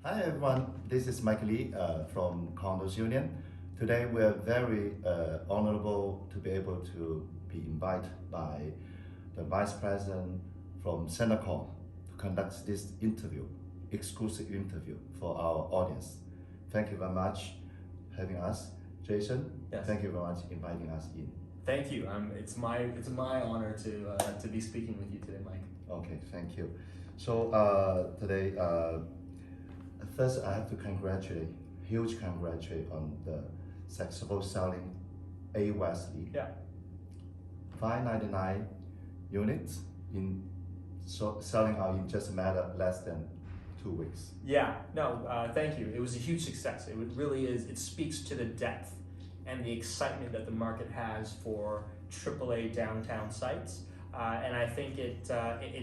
Hi everyone, this is Mike Lee from Condos Union. Today we are very honorable to be able to be invited by the Vice President from Senacon to conduct this interview, exclusive interview for our audience. Thank you very much having us. Jason, Yes. Thank you very much inviting us in. Thank you. It's my honor to be speaking with you today, Mike. Okay, thank you. So today, first I have to huge congratulate on the successful selling A Wesley. Yeah. 599 units selling out in just a matter less than 2 weeks. Yeah. No. Thank you. It was a huge success. It really is. It speaks to the depth and the excitement that the market has for AAA downtown sites. And I think it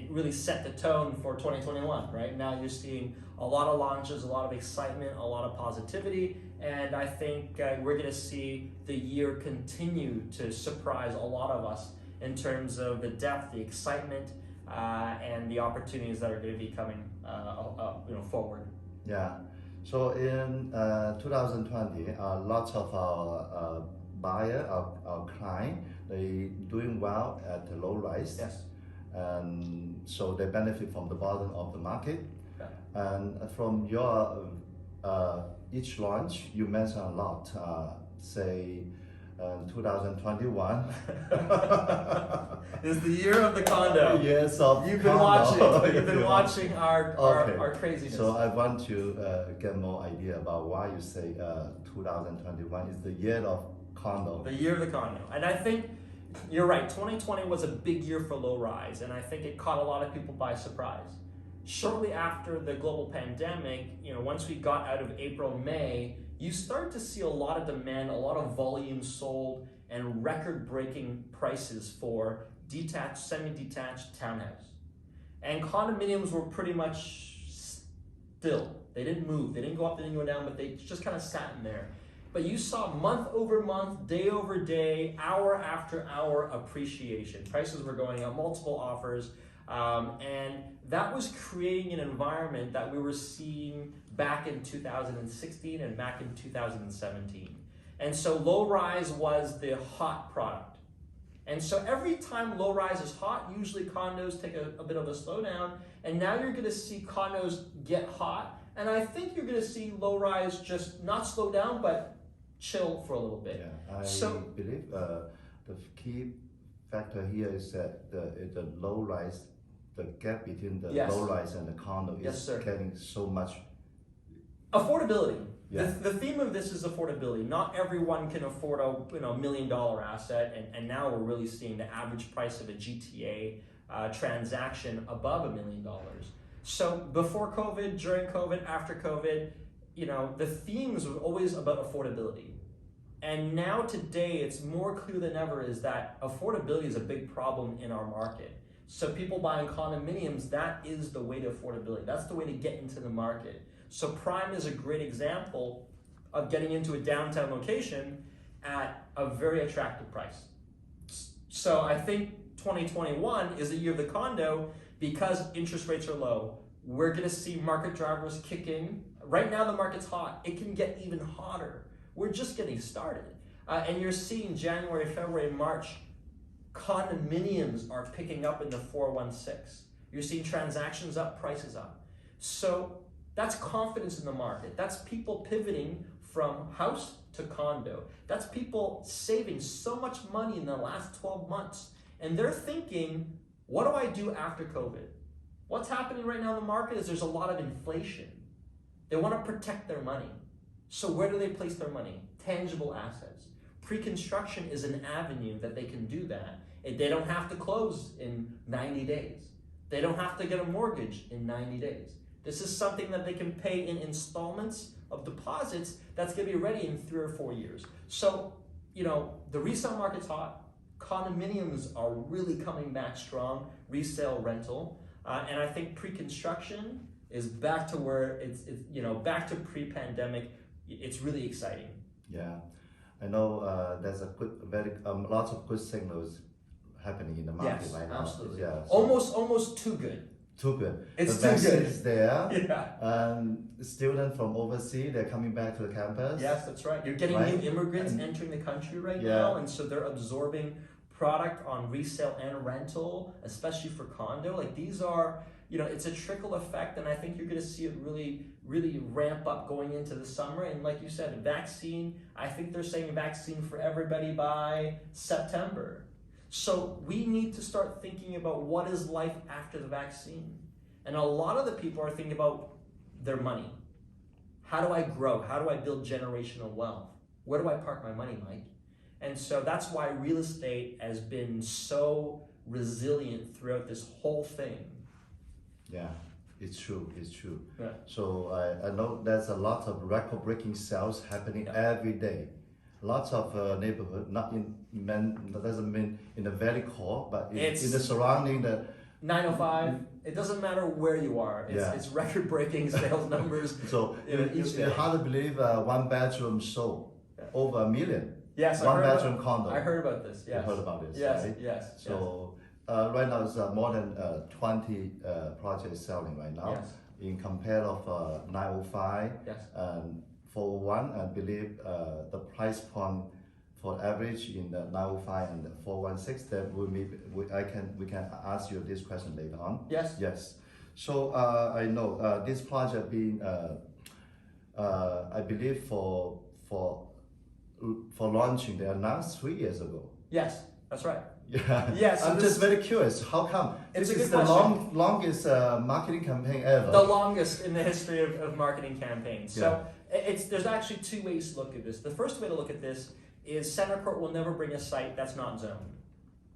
really set the tone for 2021, right? Now you're seeing a lot of launches, a lot of excitement, a lot of positivity, and I think we're going to see the year continue to surprise a lot of us in terms of the depth, the excitement, and the opportunities that are going to be coming forward. Yeah. So in 2020, lots of our buyer, our client, they doing well at the low rise. Yes. And so they benefit from the bottom of the market. Yeah. And from your each launch, you mentioned a lot. Say 2021. It's the year of the condo. Yes, of You've been condo. watching. You've been watching our craziness. So I want to get more idea about why you say 2021 is the year of condo. The year of the condo. And I think you're right. 2020 was a big year for low rise, and I think it caught a lot of people by surprise. Shortly after the global pandemic, once we got out of April, May, you start to see a lot of demand, a lot of volume sold, and record-breaking prices for detached, semi-detached townhouse. And condominiums were pretty much still. They didn't move. They didn't go up, they didn't go down, but they just kind of sat in there. But you saw month over month, day over day, hour after hour appreciation. Prices were going up, multiple offers, and that was creating an environment that we were seeing back in 2016 and back in 2017. And so low rise was the hot product. And so every time low rise is hot, usually condos take a bit of a slowdown, and now you're going to see condos get hot, and I think you're going to see low rise just not slow down, but chill for a little bit. Yeah, I believe the key factor here is that the low rise, the gap between the Yes. low rise and the condo is getting so much. Affordability. Yeah. The theme of this is affordability. Not everyone can afford a $1 million asset, and now we're really seeing the average price of a GTA transaction above $1 million. So before COVID, during COVID, after COVID, the themes were always about affordability. And now today, it's more clear than ever is that affordability is a big problem in our market. So people buying condominiums, that is the way to affordability. That's the way to get into the market. So prime is a great example of getting into a downtown location at a very attractive price. So I think 2021 is the year of the condo because interest rates are low. We're gonna see market drivers kick in. Right now the market's hot. It can get even hotter. We're just getting started. And you're seeing January, February, March, condominiums are picking up in the 416. You're seeing transactions up, prices up. So that's confidence in the market. That's people pivoting from house to condo. That's people saving so much money in the last 12 months. And they're thinking, what do I do after COVID? What's happening right now in the market is there's a lot of inflation. They want to protect their money. So where do they place their money? Tangible assets. Pre-construction is an avenue that they can do that. They don't have to close in 90 days. They don't have to get a mortgage in 90 days. This is something that they can pay in installments of deposits that's going to be ready in 3 or 4 years. So, the resale market's hot. Condominiums are really coming back strong. Resale, rental. And I think pre-construction is back to where it's back to pre-pandemic. It's really exciting. Yeah, I know there's lots of good signals happening in the market right now. Absolutely. Yeah, Almost too good. too good. It's the too vaccine good. is there, Yeah. and students from overseas, they're coming back to the campus. Yes, that's right. You're getting Right? new immigrants And- entering the country right Yeah. now, and so they're absorbing product on resale and rental, especially for condo. Like these are, it's a trickle effect, and I think you're going to see it really, really ramp up going into the summer. And like you said, vaccine, I think they're saying vaccine for everybody by September. So we need to start thinking about what is life after the vaccine. And a lot of the people are thinking about their money. How do I grow? How do I build generational wealth? Where do I park my money, Mike? And so that's why real estate has been so resilient throughout this whole thing. Yeah, it's true. Yeah. So I know there's a lot of record-breaking sales happening every day. Lots of neighborhood, not in that doesn't mean in the valley core, but in the surrounding the 905. It doesn't matter where you are. It's record-breaking sales numbers. So it's hard to believe one bedroom sold over $1 million. Yes, one bedroom condo. I heard about this. Yes. You heard about this, yes, right? Yes. So right now it's more than 20 projects selling right now. Yes. In compare of 905 yes. and 401, I believe the price point for average in the 905 and the 416, that we can ask you this question later on. Yes. Yes. So I know this project being I believe for launching they announced 3 years ago. Yes, that's right. Yeah. Yes. I'm just very curious. How come? It's this a is good the question. longest marketing campaign ever. The longest in the history of marketing campaigns. So there's actually two ways to look at this. The first way to look at this is Center Court will never bring a site that's not zoned.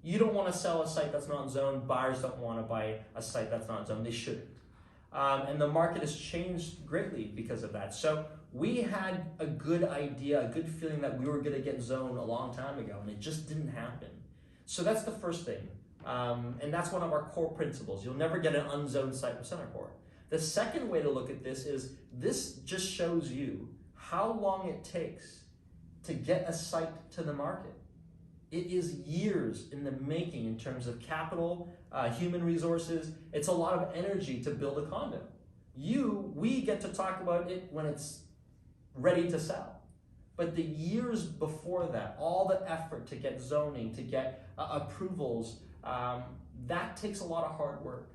You don't want to sell a site that's not zoned. Buyers don't want to buy a site that's not zoned. They shouldn't. And the market has changed greatly because of that. So we had a good idea, a good feeling that we were going to get zoned a long time ago, and it just didn't happen. So that's the first thing. And that's one of our core principles. You'll never get an unzoned site with Center Court. The second way to look at this just shows you how long it takes to get a site to the market. It is years in the making in terms of capital, human resources. It's a lot of energy to build a condo. We get to talk about it when it's ready to sell. But the years before that, all the effort to get zoning, to get approvals, that takes a lot of hard work.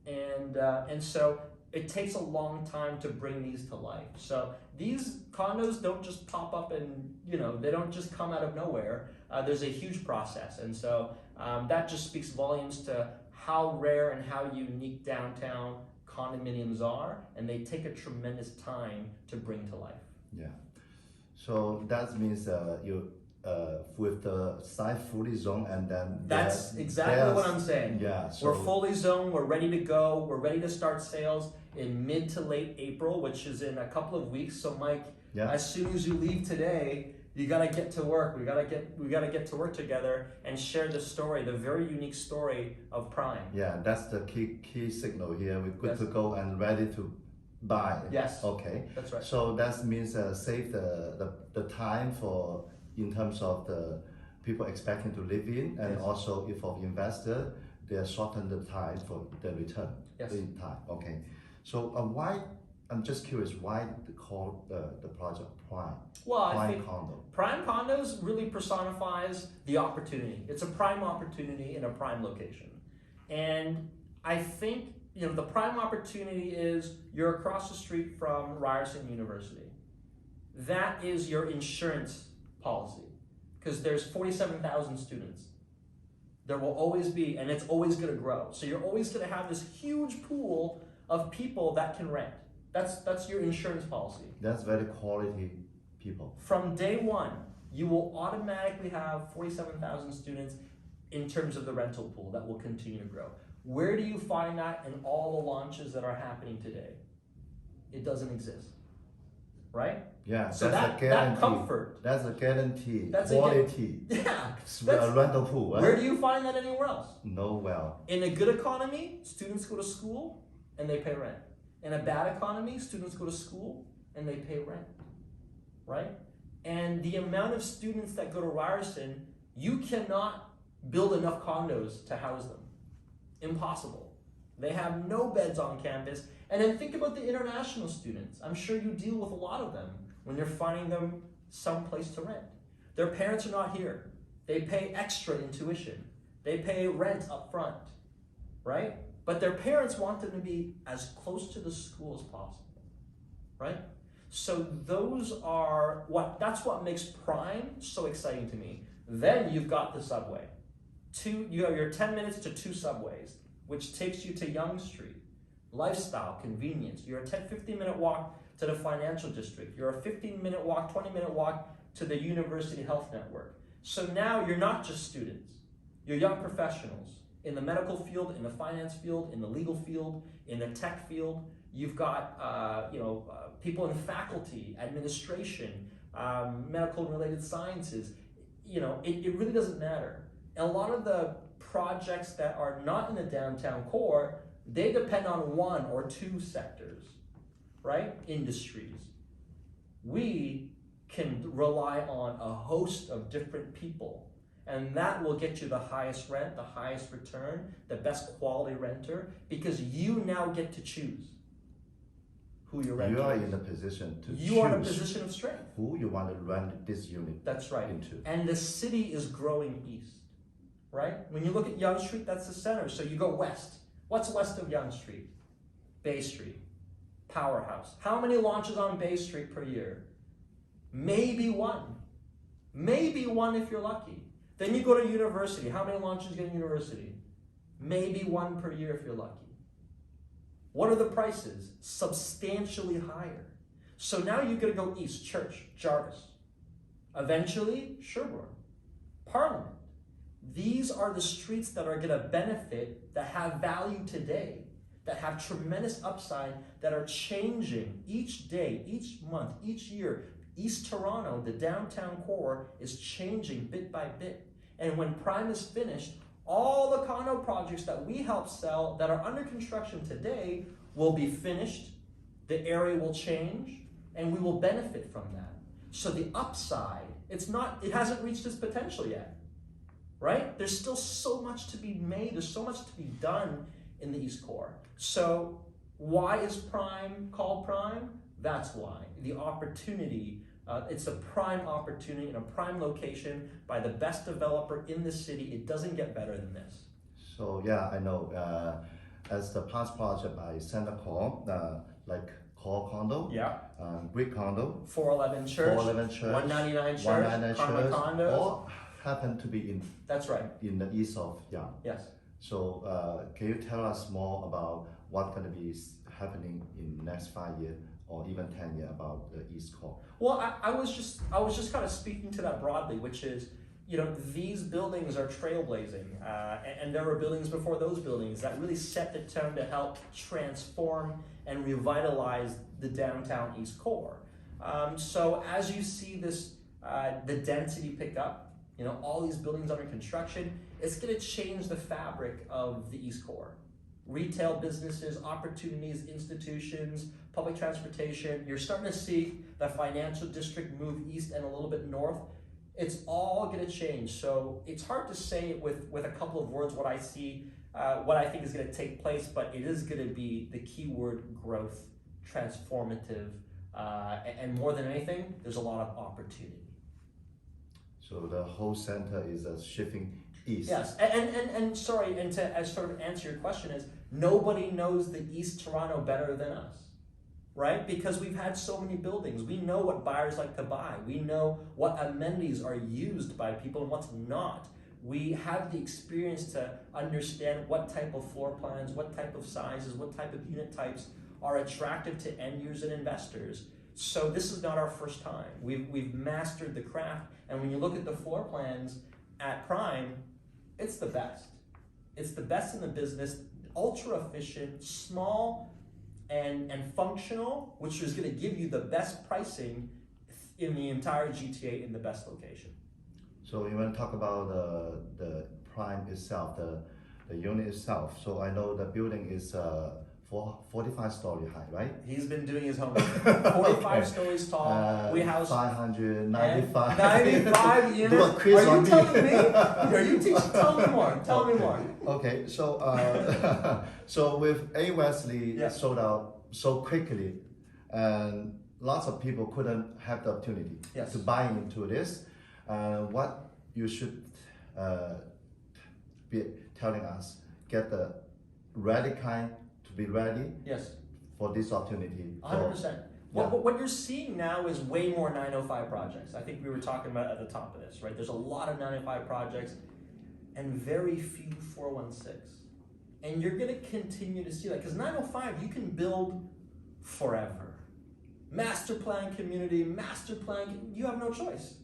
And so it takes a long time to bring these to life. So these condos don't just pop up and, they don't just come out of nowhere. There's a huge process. And so that just speaks volumes to how rare and how unique downtown condominiums are. And they take a tremendous time to bring to life. Yeah. So that means you with the site fully zoned, and then that's exactly what I'm saying. Yeah, so we're fully zoned. We're ready to go. We're ready to start sales in mid to late April, which is in a couple of weeks. So, Mike, as soon as you leave today, you gotta get to work. We gotta get to work together and share the story, the very unique story of Prime. Yeah, that's the key signal here. We're good to go and ready to buy. Yes. Okay. That's right. So that means save the time for in terms of the people expecting to live in, and also if of investor, they shorten the time for the return in time. Okay. So why? I'm just curious why they call the project Prime. Well, Prime I think Condo. Prime Condos really personifies the opportunity. It's a prime opportunity in a prime location, and I think the prime opportunity is you're across the street from Ryerson University. That is your insurance policy, because there's 47,000 students. There will always be, and it's always going to grow. So you're always going to have this huge pool of people that can rent. That's your insurance policy. That's very quality people. From day one, you will automatically have 47,000 students in terms of the rental pool that will continue to grow. Where do you find that in all the launches that are happening today? It doesn't exist, right? Yeah, so that's a guarantee. That comfort. That's a guarantee. That's quality. A rental pool. Right? Where do you find that anywhere else? Nowhere. In a good economy, students go to school and they pay rent. In a bad economy, students go to school and they pay rent, right? And the amount of students that go to Ryerson, you cannot build enough condos to house them. Impossible. They have no beds on campus. And then think about the international students. I'm sure you deal with a lot of them when you're finding them someplace to rent. Their parents are not here. They pay extra in tuition. They pay rent up front, right? But their parents want them to be as close to the school as possible, right? So that's what makes Prime so exciting to me. Then you've got the subway. You have your 10 minutes to 2 subways, which takes you to Yonge Street. Lifestyle, convenience. You're a 15-minute walk to the financial district. You're a 15-minute walk, 20-minute walk to the University Health Network. So now you're not just students. You're young professionals in the medical field, in the finance field, in the legal field, in the tech field. You've got people in faculty, administration, medical and related sciences. It really doesn't matter. And a lot of the projects that are not in the downtown core, they depend on 1 or 2 sectors, right? Industries. We can rely on a host of different people, and that will get you the highest rent, the highest return, the best quality renter, because you now get to choose who your renter is. You are in a position to choose. You are in a position of strength. Who you want to rent this unit That's right. into. And the city is growing east, right? When you look at Yonge Street, that's the center. So you go west. What's west of Yonge Street? Bay Street, Powerhouse. How many launches on Bay Street per year? Maybe 1. Maybe 1 if you're lucky. Then you go to University. How many launches you get in University? Maybe 1 per year if you're lucky. What are the prices? Substantially higher. So now you're going to go east, Church, Jarvis. Eventually, Sherbourne, Parliament. These are the streets that are going to benefit, that have value today, that have tremendous upside, that are changing each day, each month, each year. East Toronto, the downtown core, is changing bit by bit. And when Prime is finished, all the condo projects that we help sell that are under construction today will be finished, the area will change, and we will benefit from that. So the upside, it hasn't reached its potential yet, right? There's still so much to be made, there's so much to be done in the East Core. So why is Prime called Prime? That's why. The opportunity, it's a prime opportunity in a prime location by the best developer in the city. It doesn't get better than this. So yeah, I know. As the past project, I sent a call, like Core Condo, Greek Condo, 411 Church, 199 Church, 199 Church, Condos. All happen to be in. That's right. In the east of Yonge. Yes. So can you tell us more about what's going to be happening in the next 5 years or even 10 years about the East Core? Well, I was just kind of speaking to that broadly, which is, these buildings are trailblazing, and there were buildings before those buildings that really set the tone to help transform and revitalize the downtown East Core. So as you see this, the density pick up, all these buildings under construction, it's going to change the fabric of the East Core. Retail businesses, opportunities, institutions, public transportation. You're starting to see the financial district move east and a little bit north. It's all going to change. So it's hard to say with a couple of words what I see, what I think is going to take place, but it is going to be the keyword growth, transformative, and more than anything, there's a lot of opportunity. So the whole center is shifting east. Yes, and sorry, and to sort of answer your question is, nobody knows the East Toronto better than us, right? Because we've had so many buildings. We know what buyers like to buy. We know what amenities are used by people and what's not. We have the experience to understand what type of floor plans, what type of sizes, what type of unit types are attractive to end users and investors. So this is not our first time. We've mastered the craft, and when you look at the floor plans at Prime, it's the best. It's the best in the business, ultra efficient, small and functional, which is going to give you the best pricing in the entire GTA in the best location. So you want to talk about the Prime itself, the unit itself. So I know the building is 45 story high, right? He's been doing his homework. 45 stories tall. We house 595. 95 units. Do a quiz Are you on me. telling me? Are you teaching? Tell me more. Tell me more. Okay, so so with A Wesley Yeah. sold out so quickly, and lots of people couldn't have the opportunity Yes. to buy into this. What you should be telling us, get the ready kind to be ready Yes. for this opportunity. 100%. Yeah. What you're seeing now is way more 905 projects. I think we were talking about at the top of this, right? There's a lot of 905 projects and very few 416. And you're going to continue to see that because 905 you can build forever. Master plan community, master plan, you have no choice.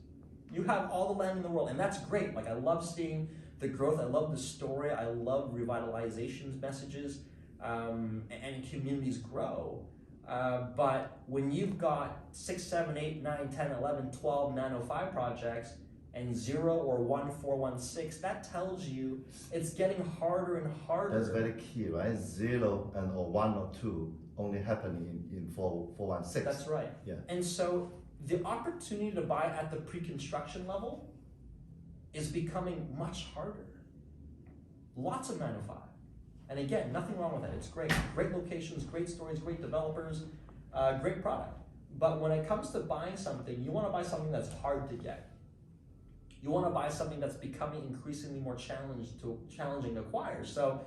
You have all the land in the world, and that's great. Like, I love seeing the growth, I love the story, I love revitalization's messages, and communities grow. But when you've got 6, 7, 8, 9, 10, 11, 12 905 projects and 0 or 1 416, that tells you it's getting harder and harder. That's very key, right? 0 and or 1 or 2 only happening in 416. That's right. Yeah. And so the opportunity to buy at the pre-construction level is becoming much harder. Lots of 905. And again, nothing wrong with that. It's great. Great locations, great stories, great developers, great product. But when it comes to buying something, you want to buy something that's hard to get. You want to buy something that's becoming increasingly more challenging to acquire. So,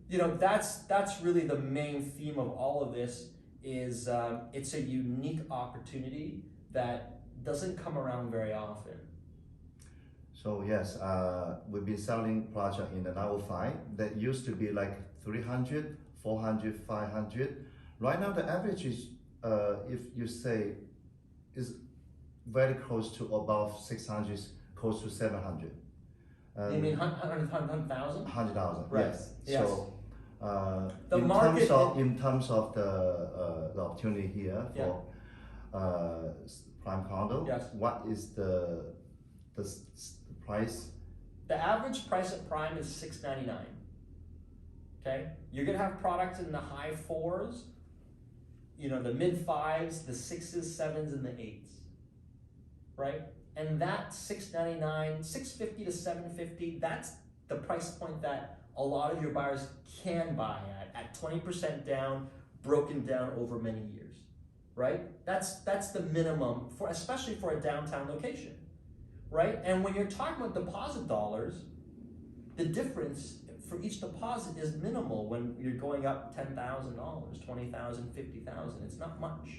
you know, that's really the main theme of all of this is it's a unique opportunity that doesn't come around very often. So yes, we've been selling project in the 905 that used to be like 300, 400, 500. Right now the average is, if you say, is very close to above 600, close to 700. You mean 100,000? 100,000, Right. yes. So the in market terms of the opportunity here for prime condo, yes. what is the price? The average price at prime is $699. Okay, you're gonna have products in the high 4s, you know, the mid 5s, the 6s, 7s, and the 8s, right? And that $699, $650 to $750, that's the price point that a lot of your buyers can buy at 20% down, broken down over many years, right? That's the minimum for, especially for a downtown location, right? And when you're talking about deposit dollars, the difference for each deposit is minimal when you're going up $10,000, $20,000, $50,000. It's not much,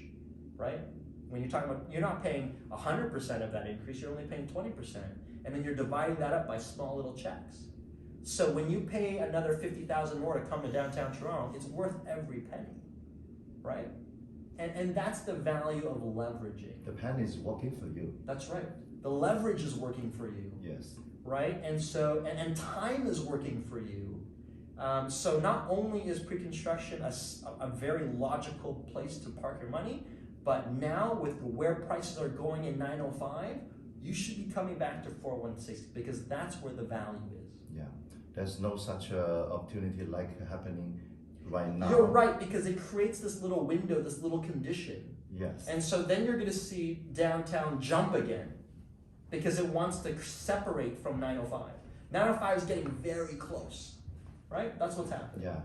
right? When you're talking about, you're not paying 100% of that increase, you're only paying 20%. And then you're dividing that up by small little checks. So when you pay another $50,000 more to come to downtown Toronto, it's worth every penny, right? And that's the value of leveraging. The penny is working for you. That's right. The leverage is working for you. Yes. Right? And so, and time is working for you. So not only is pre-construction a very logical place to park your money, but now with where prices are going in 905, you should be coming back to 416 because that's where the value is. Yeah, there's no such opportunity like happening right now. You're right, because it creates this little window, this little condition. Yes. And so then you're going to see downtown jump again because it wants to separate from 905. 905 is getting very close, right? That's what's happening. Yeah.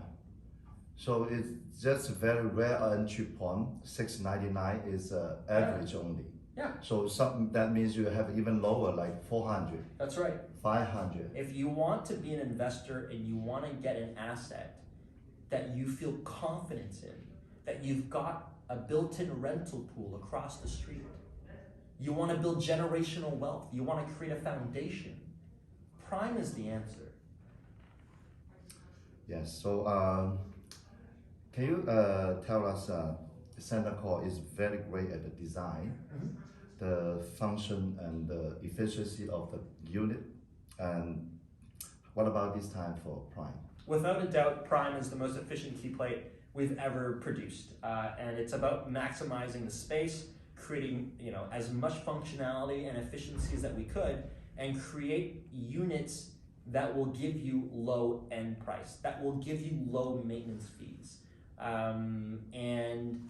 So it's just a very rare entry point. $699 is average only. Yeah. So that means you have even lower, like 400. That's right. 500. If you want to be an investor and you want to get an asset that you feel confidence in, that you've got a built-in rental pool across the street, you want to build generational wealth, you want to create a foundation, prime is the answer. Yes. So can you tell us, CentreCore is very great at the design, the function and the efficiency of the unit. And what about this time for prime? Without a doubt, prime is the most efficient key plate we've ever produced. And it's about maximizing the space, creating as much functionality and efficiencies that we could, and create units that will give you low end price, that will give you low maintenance fees. And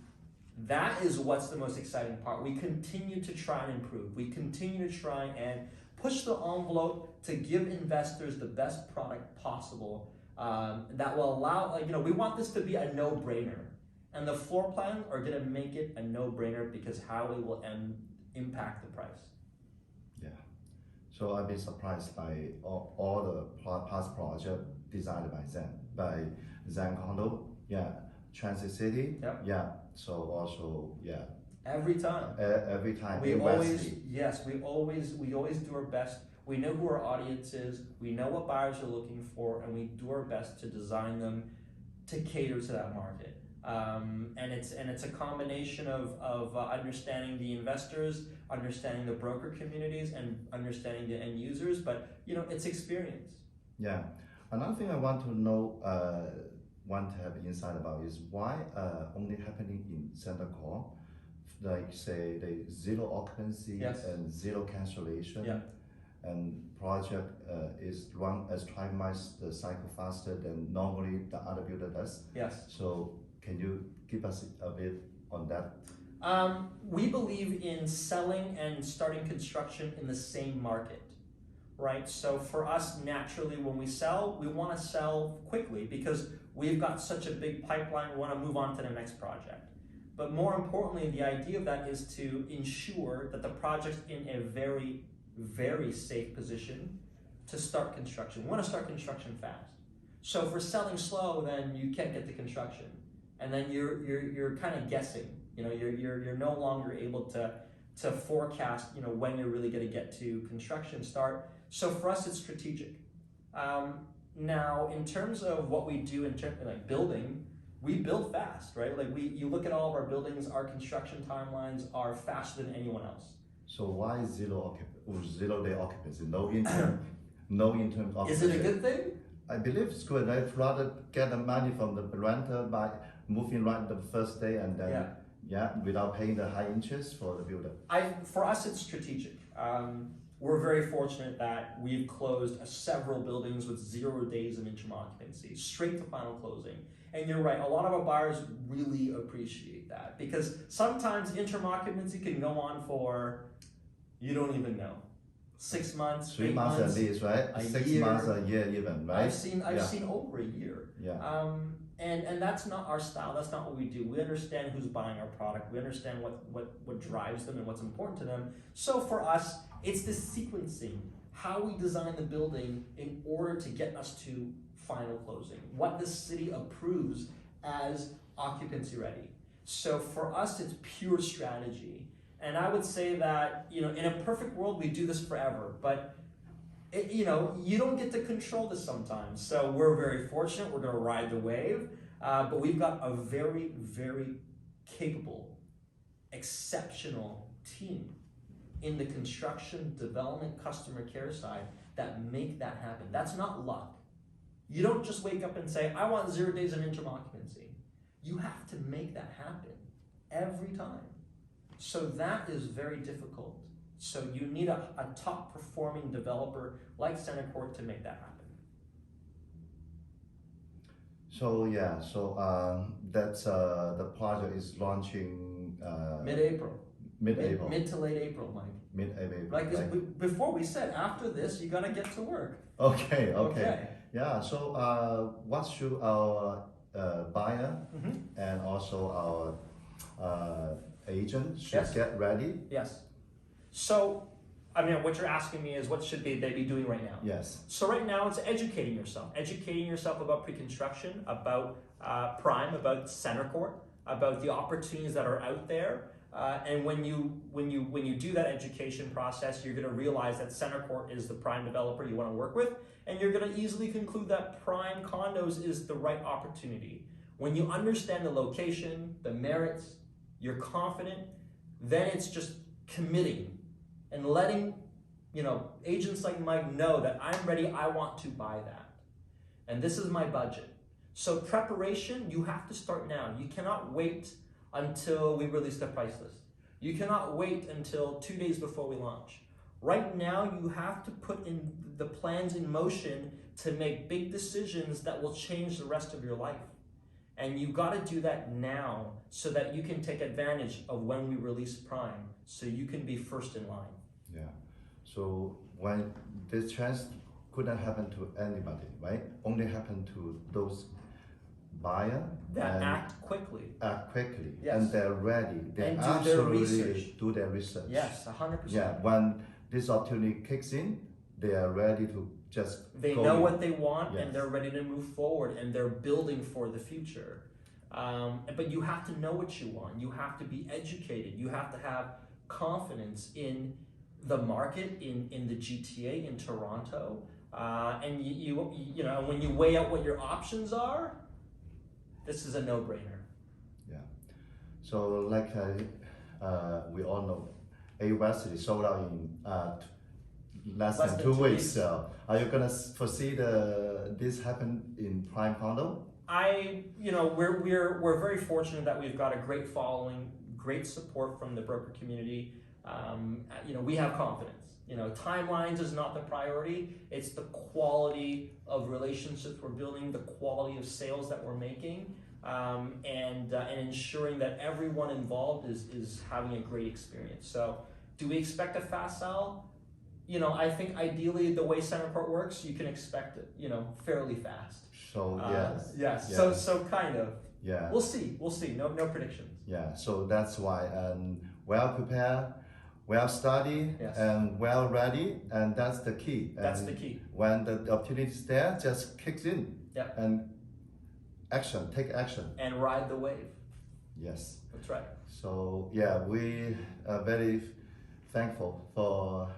that is what's the most exciting part. We continue to try and improve. We continue to try and push the envelope to give investors the best product possible that will allow, we want this to be a no-brainer. And the floor plans are going to make it a no-brainer because how it will impact the price. Yeah. So I've been surprised by all the past projects designed by Zen Condo, Transit City, So also, Every time. Every time. We always do our best. We know who our audience is. We know what buyers are looking for, and we do our best to design them to cater to that market. And it's a combination of understanding the investors, understanding the broker communities, and understanding the end users. But it's experience. Yeah. Another thing I want to know, want to have insight about is why only happening in center core, like say the zero occupancy and zero cancellation, and project is run as twice the cycle faster than normally the other builder does. Yes. So can you give us a bit on that? We believe in selling and starting construction in the same market, right? So for us, naturally, when we sell, we want to sell quickly because we've got such a big pipeline, we want to move on to the next project. But more importantly, the idea of that is to ensure that the project's in a very, very safe position to start construction. We want to start construction fast. So if we're selling slow, then you can't get to construction. And then you're kind of guessing. You're no longer able to forecast, when you're really going to get to construction start. So for us, it's strategic. Now, in terms of what we do in terms of like building, we build fast, right? Like you look at all of our buildings, our construction timelines are faster than anyone else. So why zero day occupancy? No interim occupancy. Is it a good thing? I believe it's good. I'd rather get the money from the renter by moving right the first day and then without paying the high interest for the builder. For us, it's strategic. We're very fortunate that we've closed several buildings with 0 days of interim occupancy, straight to final closing. And you're right, a lot of our buyers really appreciate that because sometimes interim occupancy can go on for, you don't even know, 6 months, 3 months at least, right? 6 months, a year even, right? I've seen over a year. Yeah. And that's not our style. That's not what we do. We understand who's buying our product. We understand what drives them and what's important to them. So for us, it's the sequencing, how we design the building in order to get us to final closing, what the city approves as occupancy ready. So for us, it's pure strategy. And I would say that, in a perfect world, we do this forever, but you don't get to control this sometimes. So we're very fortunate. We're going to ride the wave, but we've got a very, very capable, exceptional team in the construction, development, customer care side that make that happen. That's not luck. You don't just wake up and say, I want 0 days of interim occupancy. You have to make that happen every time. So that is very difficult. So you need a top performing developer like Center Court to make that happen. So that's the project is launching mid-April. Mid-April. Mid to late April, Mike. Mid-April. Like before we said, after this, you gotta get to work. Okay. Yeah. So what should our buyer and also our agent should get ready? Yes. So, what you're asking me is what should they be doing right now? Yes. So right now it's educating yourself about pre-construction, about prime, about Center Court, about the opportunities that are out there. And when you do that education process, you're going to realize that Center Court is the prime developer you want to work with, and you're going to easily conclude that prime condos is the right opportunity. When you understand the location, the merits, you're confident, then it's just committing and letting agents like Mike know that I'm ready, I want to buy that. And this is my budget. So preparation, you have to start now. You cannot wait until we release the price list. You cannot wait until 2 days before we launch. Right now, you have to put in the plans in motion to make big decisions that will change the rest of your life. And you got to do that now so that you can take advantage of when we release prime, so you can be first in line. Yeah. So when this chance couldn't happen to anybody, right? Only happen to those buyer That act quickly. Act quickly, Yes. and they're ready. They And do their absolutely research. do their research. Yes, 100%. Yeah. When this opportunity kicks in, they are ready to just. They go know in. what they want, Yes. and they're ready to move forward, and they're building for the future. But you have to know what you want. You have to be educated. You have to have confidence in the market, in the GTA, in Toronto. And you know, when you weigh out what your options are, this is a no-brainer. Yeah. So like we all know, A-Varsity sold out in less than 2 weeks. So are you gonna foresee this happen in prime condo? You know, we're very fortunate that we've got a great following, great support from the broker community. You know, we have confidence. You know, timelines is not the priority. It's the quality of relationships we're building, the quality of sales that we're making, and ensuring that everyone involved is having a great experience. So, do we expect a fast sell? You know, I think ideally the way CentreCourt works, you can expect it, you know, fairly fast. So yes. Yes. Yes. So kind of. Yeah. We'll see. No predictions. Yeah. So that's why well prepared, well studied, Yes. and well ready, and that's the key. That's the key. When the opportunity is there, just kicks in. Yeah. And take action. And ride the wave. Yes. That's right. So yeah, we are very thankful for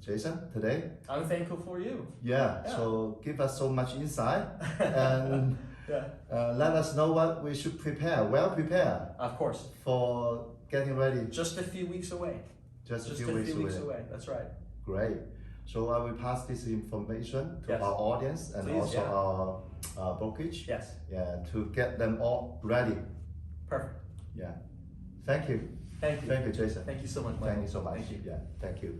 Jason today. I'm thankful for you. Yeah. So give us so much insight and Yeah. let us know what we should prepare. Well prepare Of course. for getting ready. Just a few weeks away. Just a Just few a few weeks away. away. That's right. Great. So I will pass this information to Yes. our audience and Please, also yeah. our brokerage. Yes. Yeah, to get them all ready. Perfect. Yeah. Thank you. Thank you. Thank you, Jason. Thank you so much, Michael. Thank you so much. Thank you. Yeah. Thank you.